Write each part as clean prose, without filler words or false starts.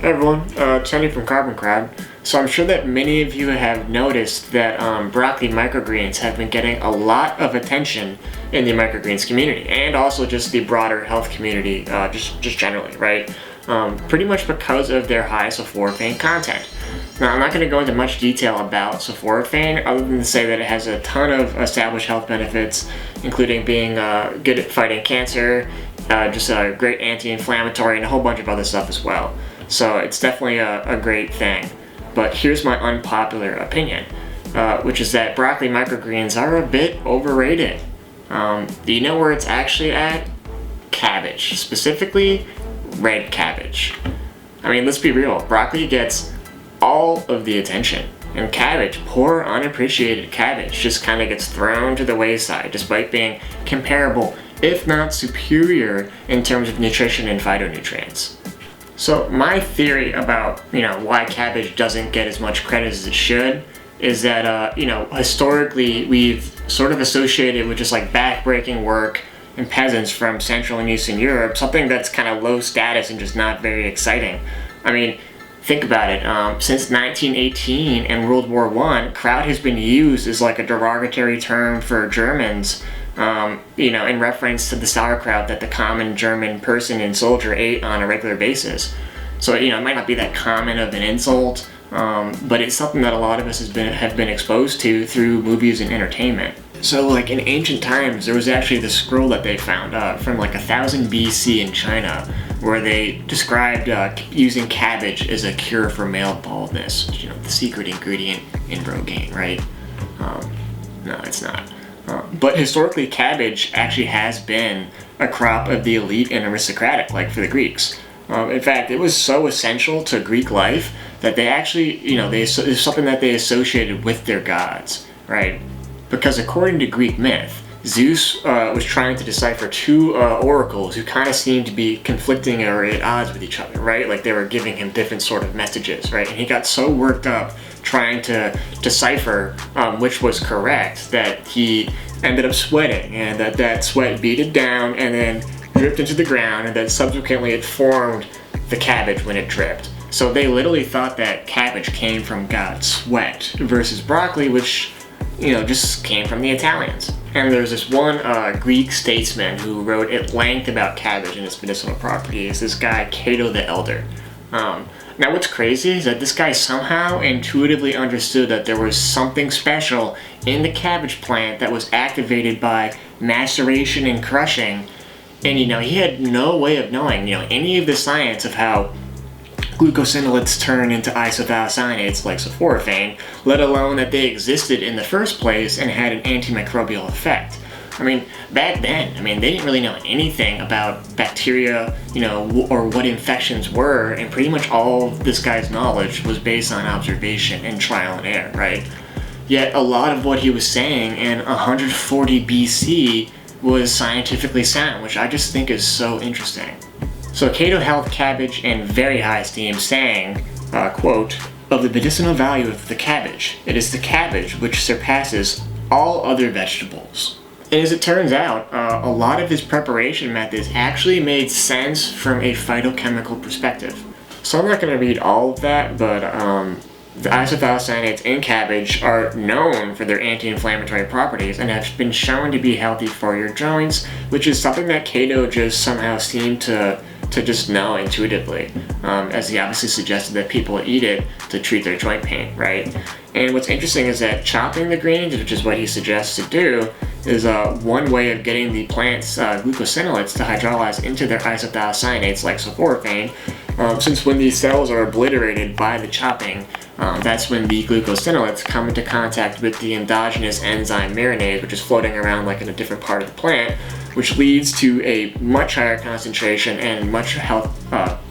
Hey everyone, Tony from Carbon Crab. So I'm sure that many of you have noticed that broccoli microgreens have been getting a lot of attention in the microgreens community and also just the broader health community, just generally, right? Pretty much because of their high sulforaphane content. Now, I'm not going to go into much detail about sulforaphane other than to say that it has a ton of established health benefits, including being good at fighting cancer, just a great anti-inflammatory, and a whole bunch of other stuff as well. So it's definitely a great thing. But here's my unpopular opinion, which is that broccoli microgreens are a bit overrated. Do you know where it's actually at? Cabbage. Specifically, red cabbage. I mean, let's be real. Broccoli gets all of the attention. And cabbage, poor unappreciated cabbage, just kind of gets thrown to the wayside despite being comparable, if not superior, in terms of nutrition and phytonutrients. So my theory about, why cabbage doesn't get as much credit as it should is that, historically we've sort of associated with just like backbreaking work and peasants from Central and Eastern Europe, something that's kind of low status and just not very exciting. I mean, think about it. Since 1918 and World War I, kraut has been used as like a derogatory term for Germans, in reference to the sauerkraut that the common German person and soldier ate on a regular basis. So, it might not be that common of an insult, but it's something that a lot of us have been exposed to through movies and entertainment. So, like in ancient times, there was actually this scroll that they found from like 1000 BC in China, where they described using cabbage as a cure for male baldness, the secret ingredient in Rogaine, right? No, it's not. But historically, cabbage actually has been a crop of the elite and aristocratic, like for the Greeks. In fact, it was so essential to Greek life that they actually, it's something that they associated with their gods, right? Because according to Greek myth, Zeus was trying to decipher two oracles who kind of seemed to be conflicting or at odds with each other, right? Like they were giving him different sort of messages, right? And he got so worked up trying to decipher which was correct that he ended up sweating, and that sweat beaded down and then dripped into the ground, and then subsequently it formed the cabbage when it dripped. So they literally thought that cabbage came from God's sweat versus broccoli, which just came from the Italians. And there's this one Greek statesman who wrote at length about cabbage and its medicinal properties, this guy Cato the Elder. Now what's crazy is that this guy somehow intuitively understood that there was something special in the cabbage plant that was activated by maceration and crushing, and he had no way of knowing any of the science of how glucosinolates turn into isothiocyanate like sulforaphane, let alone that they existed in the first place and had an antimicrobial effect. I mean, back then, they didn't really know anything about bacteria, or what infections were, and pretty much all this guy's knowledge was based on observation and trial and error, right? Yet a lot of what he was saying in 140 BC was scientifically sound, which I just think is so interesting. So Cato held cabbage in very high esteem, saying, quote, "Of the medicinal value of the cabbage, it is the cabbage which surpasses all other vegetables." And as it turns out, a lot of his preparation methods actually made sense from a phytochemical perspective. So I'm not going to read all of that, but the isothiocyanates in cabbage are known for their anti-inflammatory properties and have been shown to be healthy for your joints, which is something that Cato just somehow seemed to just know intuitively, as he obviously suggested that people eat it to treat their joint pain, right? And what's interesting is that chopping the greens, which is what he suggests to do, is one way of getting the plant's glucosinolates to hydrolyze into their isothiocyanate like sulforaphane, since when these cells are obliterated by the chopping, that's when the glucosinolates come into contact with the endogenous enzyme marinase, which is floating around like in a different part of the plant, which leads to a much higher concentration and much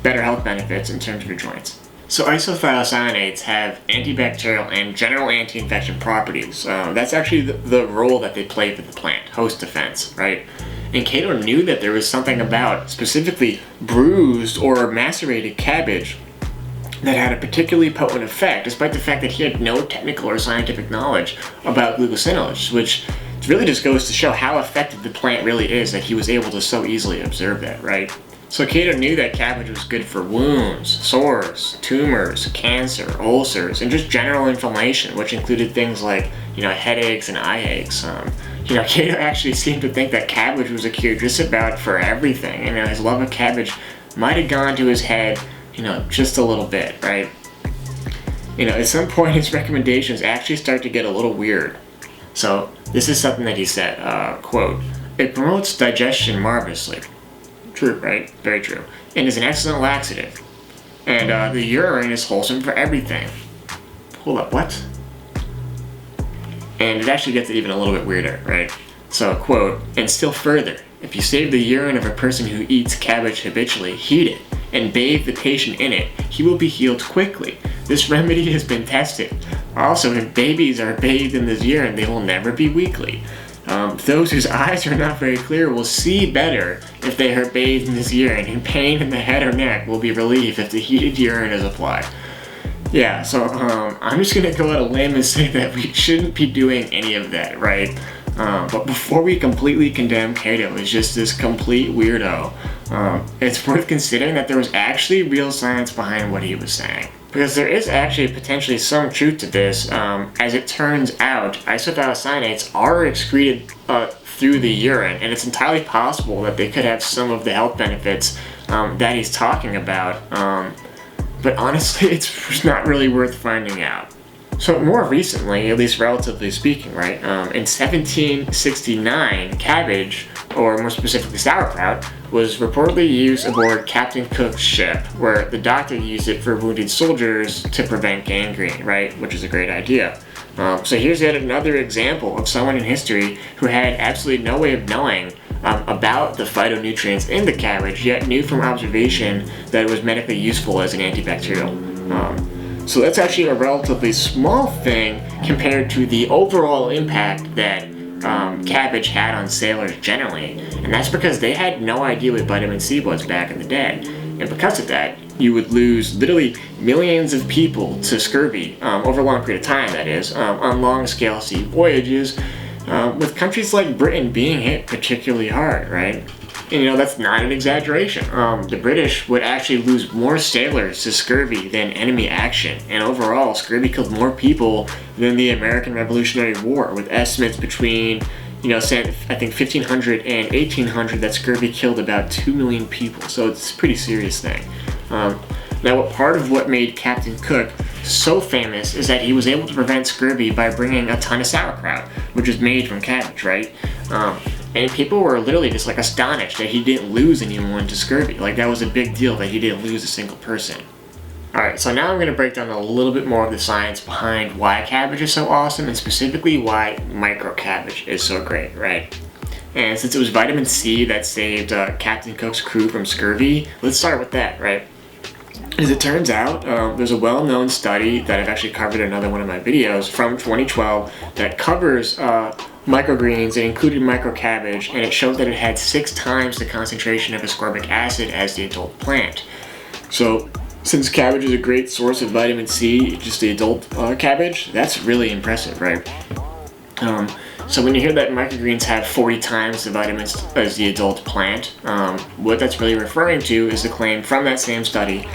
better health benefits in terms of your joints. So isothiocyanates have antibacterial and general anti-infection properties. That's actually the role that they play for the plant, host defense, right? And Cato knew that there was something about specifically bruised or macerated cabbage that had a particularly potent effect, despite the fact that he had no technical or scientific knowledge about glucosinolates, which really just goes to show how effective the plant really is that he was able to so easily observe that, right? So Cato knew that cabbage was good for wounds, sores, tumors, cancer, ulcers, and just general inflammation, which included things like, headaches and eye aches. Cato actually seemed to think that cabbage was a cure just about for everything. His love of cabbage might have gone to his head, just a little bit, right? At some point his recommendations actually start to get a little weird. So this is something that he said, quote, "It promotes digestion marvelously." True, right? Very true. And is an excellent laxative. And the urine is wholesome for everything. Hold up, what? And it actually gets even a little bit weirder, right? So, quote, "And still further, if you save the urine of a person who eats cabbage habitually, heat it, and bathe the patient in it, he will be healed quickly. This remedy has been tested. Also, if babies are bathed in this urine, they will never be weakly. Those whose eyes are not very clear will see better if they are bathed in this urine, and pain in the head or neck will be relieved if the heated urine is applied." Yeah, so I'm just gonna go out on a limb and say that we shouldn't be doing any of that, right? But before we completely condemn Cato as just this complete weirdo, it's worth considering that there was actually real science behind what he was saying. Because there is actually potentially some truth to this. As it turns out, isothiocyanates are excreted through the urine, and it's entirely possible that they could have some of the health benefits that he's talking about. But honestly, it's not really worth finding out. So more recently, at least relatively speaking, right, in 1769, cabbage, or more specifically sauerkraut, was reportedly used aboard Captain Cook's ship, where the doctor used it for wounded soldiers to prevent gangrene, right, which is a great idea. So here's yet another example of someone in history who had absolutely no way of knowing about the phytonutrients in the cabbage, yet knew from observation that it was medically useful as an antibacterial. So that's actually a relatively small thing compared to the overall impact that cabbage had on sailors generally, and that's because they had no idea what vitamin C was back in the day, and because of that, you would lose literally millions of people to scurvy over a long period of time, that is, on long-scale sea voyages, with countries like Britain being hit particularly hard, right? And that's not an exaggeration. The British would actually lose more sailors to scurvy than enemy action, and overall, scurvy killed more people than the American Revolutionary War, with estimates between, say, I think 1500 and 1800 that scurvy killed about 2 million people, so it's a pretty serious thing. Now, part of what made Captain Cook so famous is that he was able to prevent scurvy by bringing a ton of sauerkraut, which is made from cabbage, right? And people were literally just astonished that he didn't lose anyone to scurvy. That was a big deal that he didn't lose a single person. Alright, so now I'm going to break down a little bit more of the science behind why cabbage is so awesome, and specifically why micro cabbage is so great, right? And since it was vitamin C that saved Captain Cook's crew from scurvy, let's start with that, right? As it turns out, there's a well-known study that I've actually covered in another one of my videos from 2012 that covers microgreens and included micro cabbage, and it showed that it had 6 times the concentration of ascorbic acid as the adult plant. So since cabbage is a great source of vitamin C, just the adult cabbage, that's really impressive, right? So when you hear that microgreens have 40 times the vitamins as the adult plant, what that's really referring to is the claim from that same study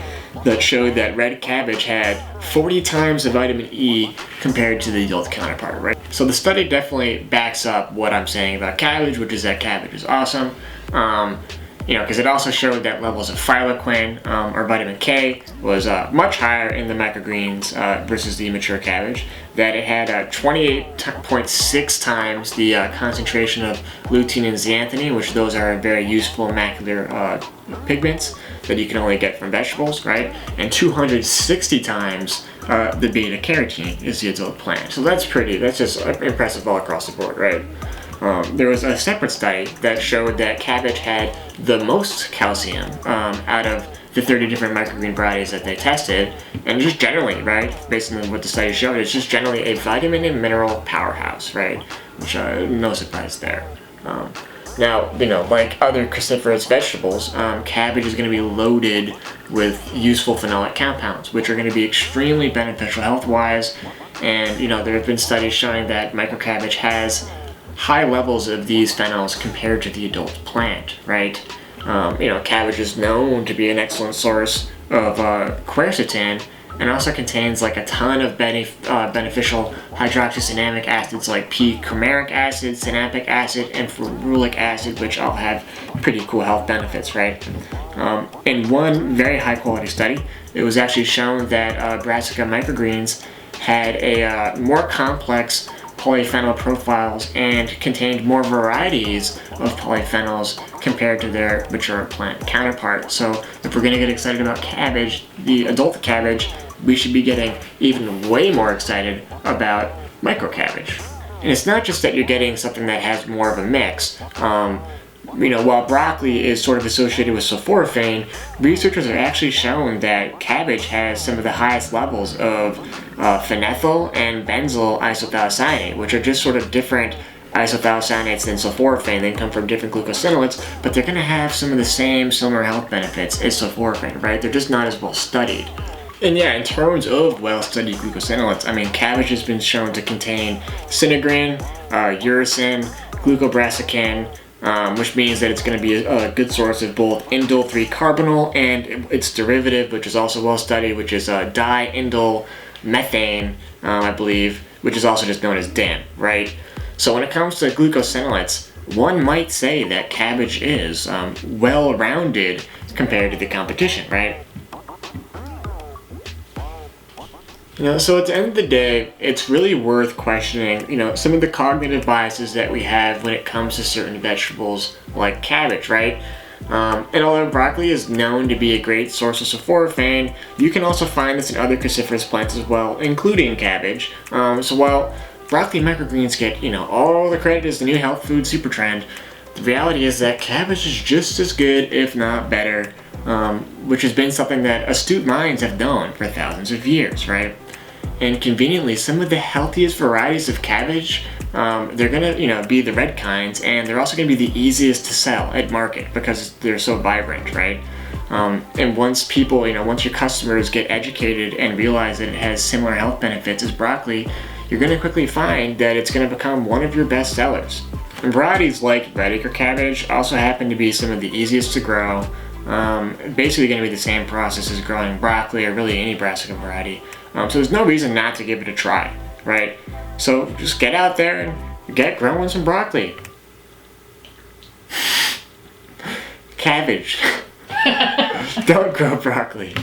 that showed that red cabbage had 40 times the vitamin E compared to the adult counterpart, right? So the study definitely backs up what I'm saying about cabbage, which is that cabbage is awesome. Because it also showed that levels of phyloquin, or vitamin K, was much higher in the microgreens versus the mature cabbage. That it had 28.6 times the concentration of lutein and zeaxanthin, which those are very useful macular pigments that you can only get from vegetables, right? And 260 times the beta carotene is the adult plant. So that's just impressive all across the board, right? There was a separate study that showed that cabbage had the most calcium out of the 30 different microgreen varieties that they tested, and just generally, right, based on what the study showed, it's just generally a vitamin and mineral powerhouse, right, which no surprise there. Now, like other cruciferous vegetables, cabbage is going to be loaded with useful phenolic compounds, which are going to be extremely beneficial health-wise, and, there have been studies showing that microcabbage has high levels of these phenols compared to the adult plant, right? Cabbage is known to be an excellent source of quercetin, and also contains like a ton of beneficial hydroxycinnamic acids like p-coumaric acid, synampic acid, and ferulic acid, which all have pretty cool health benefits, right? In one very high quality study, it was actually shown that brassica microgreens had a more complex polyphenol profiles and contained more varieties of polyphenols compared to their mature plant counterpart. So if we're going to get excited about cabbage, the adult cabbage, we should be getting even way more excited about microcabbage. And it's not just that you're getting something that has more of a mix. While broccoli is sort of associated with sulforaphane, researchers have actually shown that cabbage has some of the highest levels of phenethyl and benzyl isothiocyanate, which are just sort of different isothiocyanates than sulforaphane. They come from different glucosinolates, but they're going to have some of the same similar health benefits as sulforaphane, right? They're just not as well studied. And yeah, in terms of well-studied glucosinolates, cabbage has been shown to contain sinigrin, uracil, glucobrassicin, which means that it's going to be a good source of both indole 3-carbinol and its derivative, which is also well studied, which is diindole methane, I believe, which is also just known as DIM, right? So when it comes to glucosinolates, one might say that cabbage is well-rounded compared to the competition, right? So at the end of the day, it's really worth questioning, some of the cognitive biases that we have when it comes to certain vegetables like cabbage, right? And although broccoli is known to be a great source of sulforaphane, you can also find this in other cruciferous plants as well, including cabbage. So while broccoli microgreens get, all the credit as the new health food super trend, the reality is that cabbage is just as good, if not better, which has been something that astute minds have known for thousands of years, right? And conveniently, some of the healthiest varieties of cabbage, they're gonna, be the red kinds, and they're also gonna be the easiest to sell at market because they're so vibrant, right? And once people, once your customers get educated and realize that it has similar health benefits as broccoli, you're gonna quickly find that it's gonna become one of your best sellers. And varieties like red acre cabbage also happen to be some of the easiest to grow. Basically gonna be the same process as growing broccoli or really any brassica variety. So there's no reason not to give it a try, right? So just get out there and get growing some broccoli. Cabbage. Don't grow broccoli.